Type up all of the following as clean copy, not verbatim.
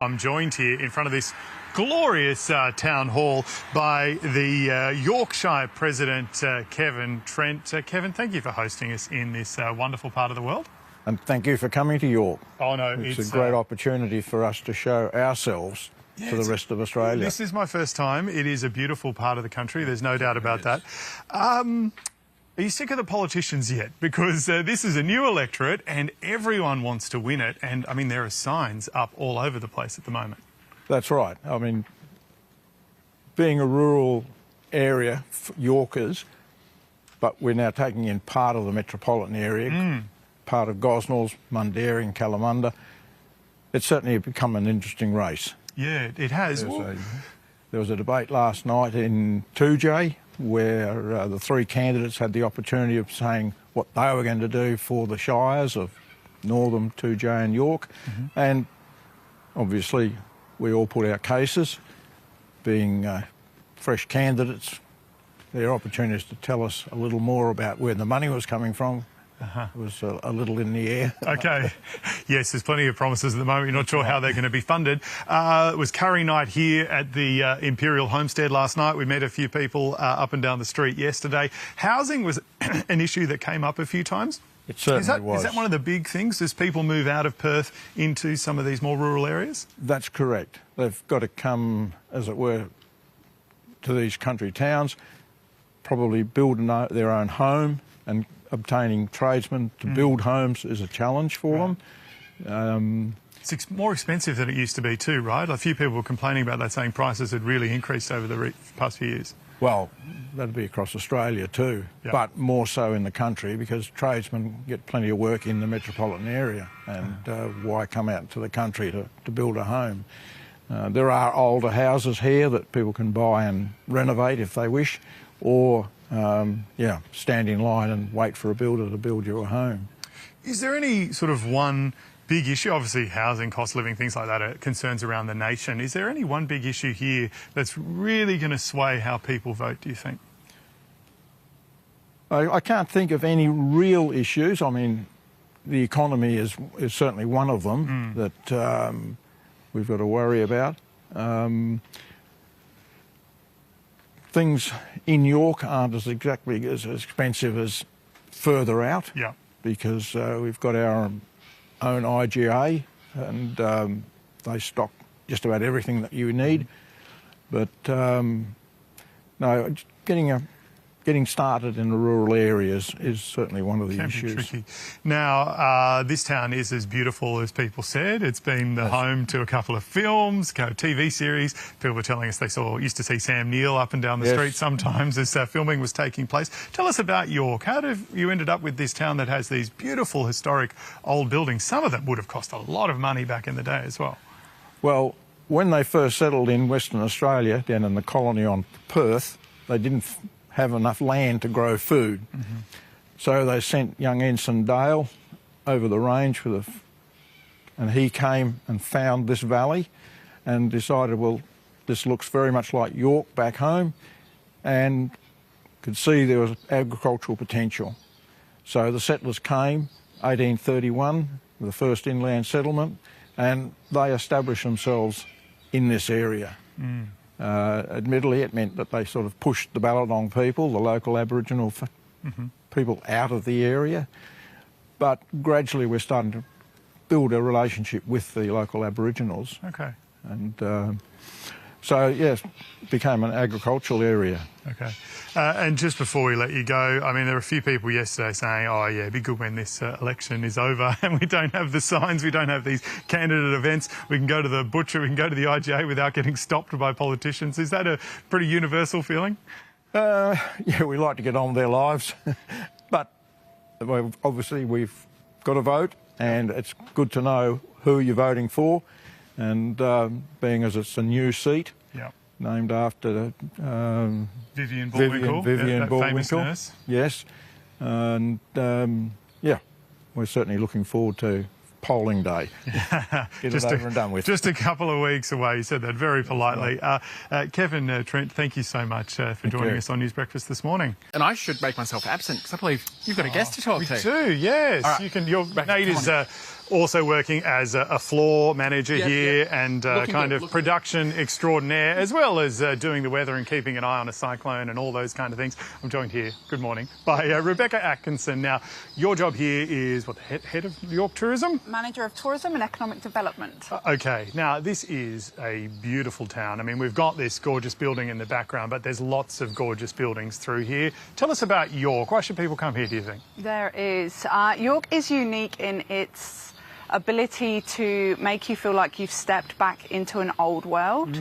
I'm joined here in front of this glorious town hall by the Yorkshire President, Kevin Trent. Kevin, thank you for hosting us in this wonderful part of the world. And thank you for coming to York. Oh, no, it's a great opportunity for us to show ourselves to the rest of Australia. This is my first time. It is a beautiful part of the country. There's no doubt about that. Are you sick of the politicians yet? Because this is a new electorate and everyone wants to win it. And, I mean, there are signs up all over the place at the moment. That's right. I mean, being a rural area for Yorkers, but we're now taking in part of the metropolitan area, part of Gosnells, Mundaring and Kalamunda. It's certainly become an interesting race. Yeah, it has. There was a debate last night in 2J where the three candidates had the opportunity of saying what they were going to do for the shires of Northam, 2J and York. And obviously we all put our cases. Being fresh candidates, their opportunities to tell us a little more about where the money was coming from. It was a little in the air. OK. Yes, there's plenty of promises at the moment. You're not sure how they're going to be funded. It was curry night here at the Imperial Homestead last night. We met a few people up and down the street yesterday. Housing was an issue that came up a few times. It certainly was. Is that one of the big things? Does people move out of Perth into some of these more rural areas? That's correct. They've got to come, as it were, to these country towns, probably build their own home, and obtaining tradesmen to build homes is a challenge for them. It's more expensive than it used to be too, right? A few people were complaining about that, saying prices had really increased over the past few years. Well, that'd be across Australia too, but more so in the country because tradesmen get plenty of work in the metropolitan area, and why come out to the country to build a home? There are older houses here that people can buy and renovate if they wish, or stand in line and wait for a builder to build you a home. Is there any sort of one big issue? Obviously, housing, cost of living, things like that are concerns around the nation. Is there any one big issue here that's really going to sway how people vote, do you think? I can't think of any real issues. I mean, the economy is certainly one of them that we've got to worry about. Things in York aren't exactly as expensive as further out, because we've got our own IGA and they stock just about everything that you need. But no, getting started in the rural areas is certainly one of the issues. Tricky. Now, this town is as beautiful as people said. It's been the home to a couple of films, TV series. People were telling us they used to see Sam Neill up and down the street sometimes as filming was taking place. Tell us about York. How have you ended up with this town that has these beautiful historic old buildings? Some of them would have cost a lot of money back in the day as well. Well, when they first settled in Western Australia, down in the colony on Perth, they didn't have enough land to grow food. So they sent young Ensign Dale over the range and he came and found this valley and decided, well, this looks very much like York back home, and could see there was agricultural potential. So the settlers came, 1831, the first inland settlement, and they established themselves in this area. Admittedly, it meant that they sort of pushed the Ballagong people, the local Aboriginal people, out of the area. But gradually we're starting to build a relationship with the local Aboriginals. Okay. And so, yes, it became an agricultural area. Okay. And just before we let you go, I mean, there were a few people yesterday saying, oh, yeah, it'd be good when this election is over and we don't have the signs, we don't have these candidate events, we can go to the butcher, we can go to the IGA without getting stopped by politicians. Is that a pretty universal feeling? Yeah, we like to get on with their lives. But obviously we've got to vote, and it's good to know who you're voting for. And being as it's a new seat, named after Vivian Bullwinkle, that famous nurse. Yes, and we're certainly looking forward to polling day. Get it over and done with. Just a couple of weeks away. You said that very politely. Kevin, Trent, thank you so much for joining us on News Breakfast this morning. And I should make myself absent because I believe you've got a guest to talk to. We do, yes. Right. Your mate is also working as a floor manager here and kind of production extraordinaire, as well as doing the weather and keeping an eye on a cyclone and all those kind of things. I'm joined here, good morning, by Rebecca Atkinson. Now, your job here is, what, the head of York Tourism? Manager of Tourism and Economic Development. Okay, now this is a beautiful town. I mean, we've got this gorgeous building in the background, but there's lots of gorgeous buildings through here. Tell us about York. Why should people come here, do you think? There is. York is unique in its ability to make you feel like you've stepped back into an old world,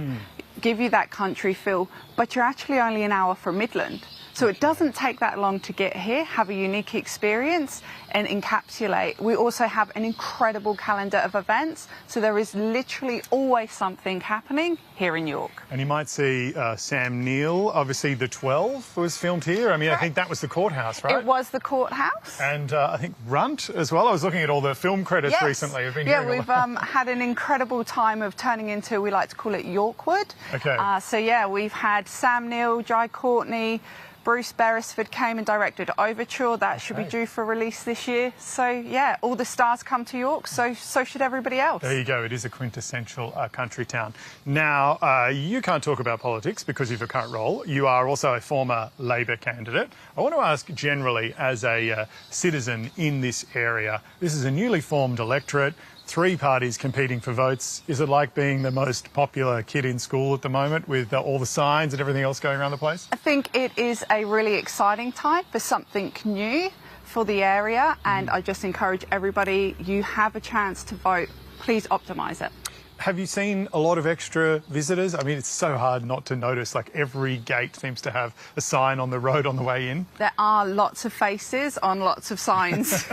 give you that country feel, but you're actually only an hour from Midland. So it doesn't take that long to get here, have a unique experience and encapsulate. We also have an incredible calendar of events, so there is literally always something happening here in York. And you might see Sam Neill, obviously the 12 was filmed here. I mean, I think that was the courthouse, right? It was the courthouse. And I think Runt as well. I was looking at all the film credits recently. I've been we've had an incredible time of turning into, we like to call it Yorkwood. Okay. So yeah, we've had Sam Neill, Jai Courtney, Bruce Beresford came and directed Overture. That should be due for release this year. So, yeah, all the stars come to York, so should everybody else. There you go. It is a quintessential country town. Now, you can't talk about politics because of your current role. You are also a former Labor candidate. I want to ask generally, as a citizen in this area, this is a newly formed electorate, 3 parties competing for votes. Is it like being the most popular kid in school at the moment with all the signs and everything else going around the place? I think it is a really exciting time for something new for the area, and I just encourage everybody, you have a chance to vote, please optimise it. Have you seen a lot of extra visitors? I mean, it's so hard not to notice, like every gate seems to have a sign on the road on the way in. There are lots of faces on lots of signs.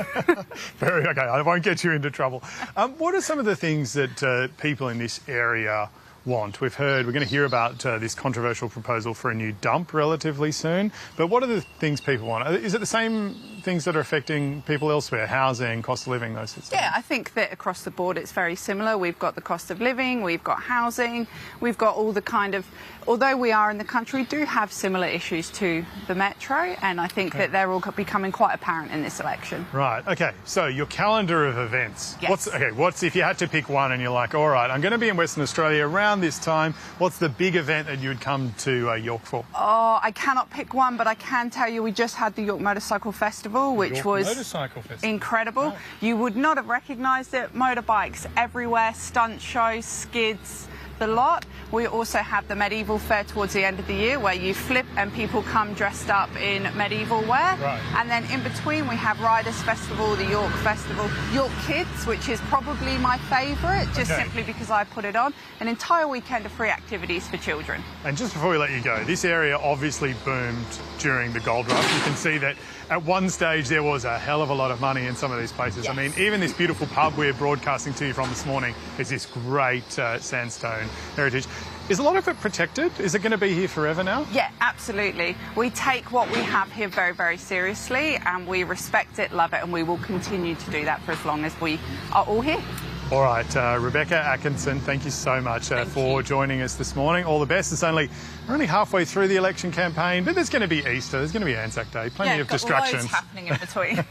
Okay, I won't get you into trouble. What are some of the things that people in this area want? We're going to hear about this controversial proposal for a new dump relatively soon, but what are the things people want? Is it the same things that are affecting people elsewhere? Housing, cost of living, those sorts of things? Yeah, I think that across the board it's very similar. We've got the cost of living, we've got housing, we've got all the kind of, although we are in the country, do have similar issues to the metro, and I think that they're all becoming quite apparent in this election. Right, okay, so your calendar of events. Yes. What's if you had to pick one and you're like, all right, I'm going to be in Western Australia around this time, what's the big event that you would come to York for? Oh, I cannot pick one, but I can tell you we just had the York Motorcycle Festival, which was incredible. Right. You would not have recognised it. Motorbikes everywhere, stunt shows, skids, the lot. We also have the medieval fair towards the end of the year where you flip and people come dressed up in medieval wear. Right. And then in between we have Riders Festival, the York Festival, York Kids, which is probably my favourite, just simply because I put it on. An entire weekend of free activities for children. And just before we let you go, this area obviously boomed during the gold rush. You can see that at one stage there was a hell of a lot of money in some of these places. Yes. I mean, even this beautiful pub we're broadcasting to you from this morning is this great sandstone heritage. Is a lot of it protected? Is it going to be here forever now? Yeah, absolutely. We take what we have here very, very seriously, and we respect it, love it, and we will continue to do that for as long as we are all here. All right, Rebecca Atkinson, thank you so much for joining us this morning. All the best. We're only halfway through the election campaign, but there's going to be Easter, there's going to be Anzac Day, plenty of distractions. Loads happening in between.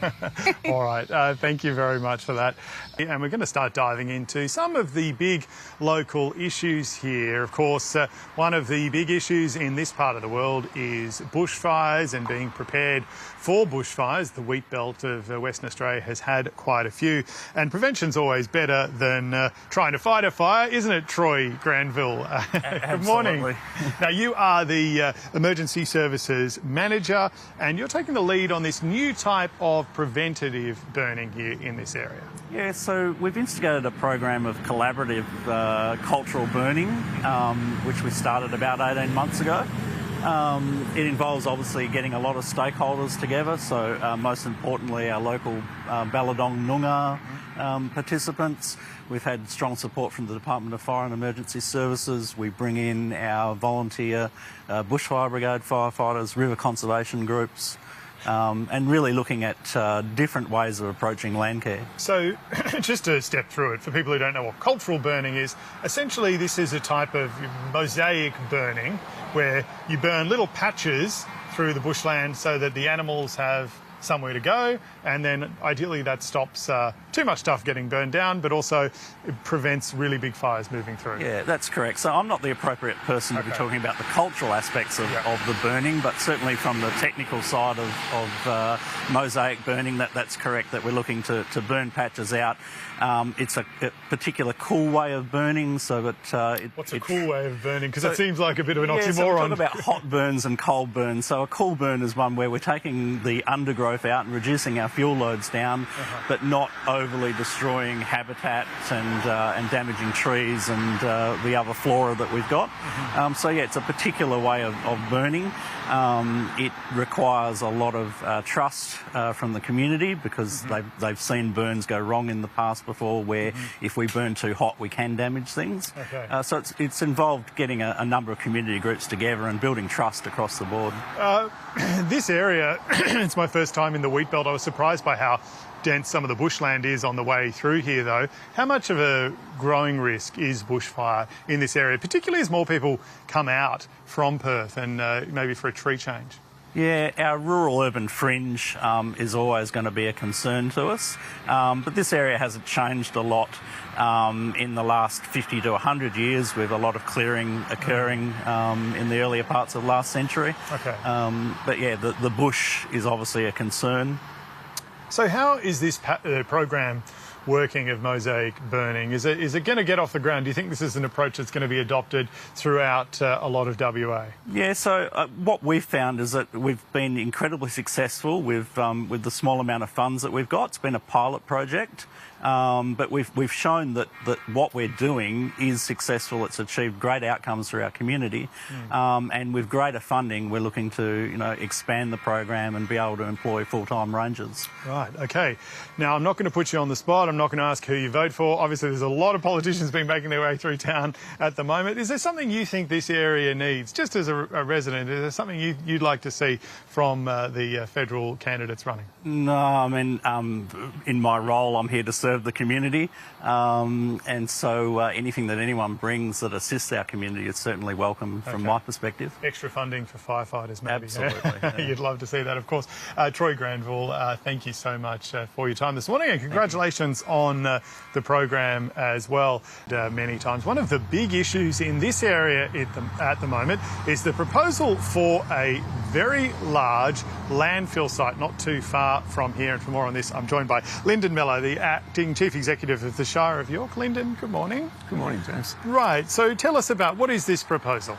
All right, thank you very much for that. And we're going to start diving into some of the big local issues here. Of course, one of the big issues in this part of the world is bushfires and being prepared for bushfires. The wheat belt of Western Australia has had quite a few, and prevention's always better than trying to fight a fire, isn't it, Troy Granville? Good morning. Now, you are the Emergency Services Manager, and you're taking the lead on this new type of preventative burning here in this area. Yeah, so we've instigated a program of collaborative cultural burning, which we started about 18 months ago. It involves obviously getting a lot of stakeholders together, so most importantly our local Balladong Noongar participants. We've had strong support from the Department of Fire and Emergency Services. We bring in our volunteer bushfire brigade firefighters, river conservation groups, and really looking at different ways of approaching land care. So just to step through it, for people who don't know what cultural burning is, essentially this is a type of mosaic burning where you burn little patches through the bushland so that the animals have somewhere to go, and then ideally that stops too much stuff getting burned down, but also it prevents really big fires moving through. Yeah, that's correct. So I'm not the appropriate person to be talking about the cultural aspects of the burning, but certainly from the technical side of mosaic burning, that's correct, that we're looking to burn patches out. It's a particular cool way of burning, so that... What's a cool way of burning? Because it seems like a bit of an oxymoron. So we talk about hot burns and cold burns. So a cool burn is one where we're taking the undergrowth out and reducing our fuel loads down, but not overly destroying habitat and damaging trees and the other flora that we've got. So yeah, it's a particular way of burning. It requires a lot of trust from the community, because they've seen burns go wrong in the past before, where if we burn too hot we can damage things. So it's involved getting a number of community groups together and building trust across the board. This area, it's my first time in the wheat belt. I was surprised by how dense some of the bushland is on the way through here, though. How much of a growing risk is bushfire in this area, particularly as more people come out from Perth and maybe for a tree change? Yeah, our rural-urban fringe is always going to be a concern to us, but this area hasn't changed a lot in the last 50 to 100 years, with a lot of clearing occurring in the earlier parts of last century. But yeah, the bush is obviously a concern. So how is this program working of mosaic burning? Is it going to get off the ground? Do you think this is an approach that's going to be adopted throughout a lot of WA? Yeah, so what we've found is that we've been incredibly successful with the small amount of funds that we've got. It's been a pilot project. But we've shown that what we're doing is successful. It's achieved great outcomes through our community, and with greater funding, we're looking to expand the program and be able to employ full-time rangers. Right. Okay. Now, I'm not going to put you on the spot. I'm not going to ask who you vote for. Obviously, there's a lot of politicians been making their way through town at the moment. Is there something you think this area needs, just as a resident? Is there something you'd like to see from the federal candidates running? No, I mean, in my role, I'm here to serve the community, and so anything that anyone brings that assists our community is certainly welcome from my perspective. Extra funding for firefighters, maybe. Absolutely. Yeah. You'd love to see that, of course. Troy Granville, thank you so much for your time this morning, and congratulations on the program as well. Many times, one of the big issues in this area at the moment is the proposal for a very large landfill site not too far from here. And for more on this, I'm joined by Lindon Mello, the Acting Chief Executive of the Shire of York. Lyndon, good morning. Good morning, James. Right, so tell us about, what is this proposal?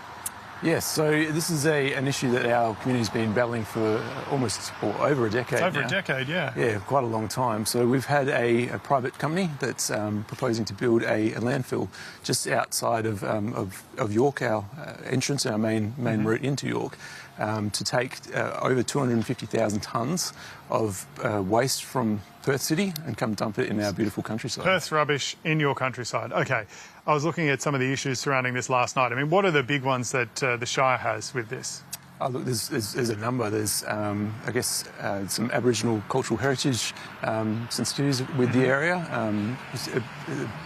Yes, so this is an issue that our community's been battling for almost over a decade now. Over a decade, yeah. Yeah, quite a long time. So we've had a private company that's proposing to build a landfill just outside of York, our entrance, our main route into York, to take over 250,000 tonnes of waste from Perth City and come dump it in our beautiful countryside. Perth's rubbish in your countryside. Okay. I was looking at some of the issues surrounding this last night. I mean, what are the big ones that the Shire has with this? Oh, look, there's a number. There's, I guess, some Aboriginal cultural heritage sensitivities with the area,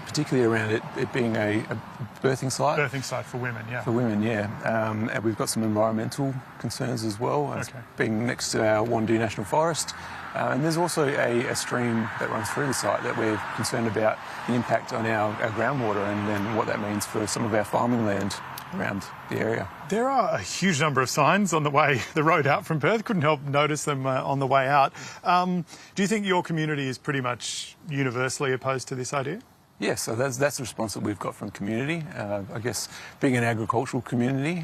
particularly around it being a birthing site. Birthing site for women, yeah. For women, yeah. And we've got some environmental concerns as well, being next to our Wandoo National Forest. And there's also a stream that runs through the site that we're concerned about the impact on our groundwater and then what that means for some of our farming land around the area. There are a huge number of signs on the road out from Perth. Couldn't help notice them on the way out. Do you think your community is pretty much universally opposed to this idea? Yes, so that's the response that we've got from the community. I guess being an agricultural community,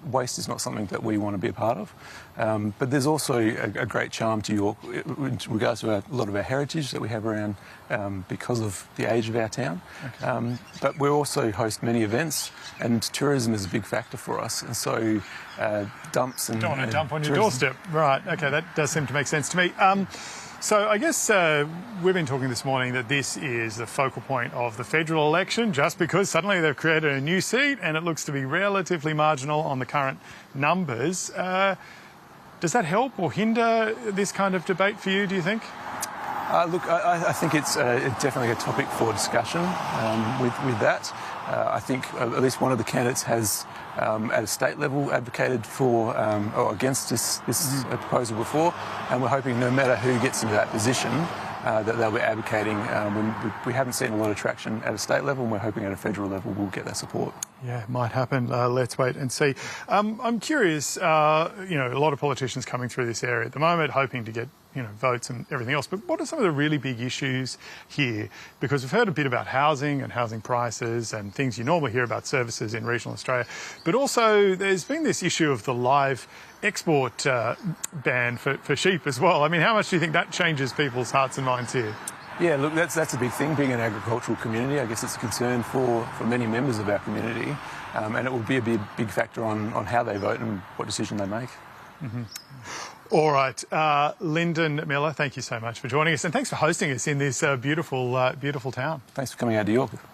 waste is not something that we want to be a part of. But there's also a great charm to York in regards to a lot of our heritage that we have around because of the age of our town. But we also host many events, and tourism is a big factor for us. And so dumps and... Don't want to dump on your doorstep. Right, okay, that does seem to make sense to me. So I guess we've been talking this morning that this is the focal point of the federal election, just because suddenly they've created a new seat and it looks to be relatively marginal on the current numbers. Does that help or hinder this kind of debate for you, do you think? Look, I think it's definitely a topic for discussion with that. I think at least one of the candidates has, at a state level, advocated for or against this proposal before, and we're hoping no matter who gets into that position, that they'll be advocating. We haven't seen a lot of traction at a state level, and we're hoping at a federal level we'll get that support. Yeah, it might happen. Let's wait and see. I'm curious, a lot of politicians coming through this area at the moment, hoping to get votes and everything else. But what are some of the really big issues here? Because we've heard a bit about housing and housing prices and things you normally hear about services in regional Australia. But also there's been this issue of the live export ban for sheep as well. I mean, how much do you think that changes people's hearts and minds here? Yeah, look, that's a big thing. Being an agricultural community, I guess it's a concern for many members of our community, and it will be a big factor on how they vote and what decision they make. Mm-hmm. All right, Lyndon Miller, thank you so much for joining us, and thanks for hosting us in this beautiful town. Thanks for coming out to York.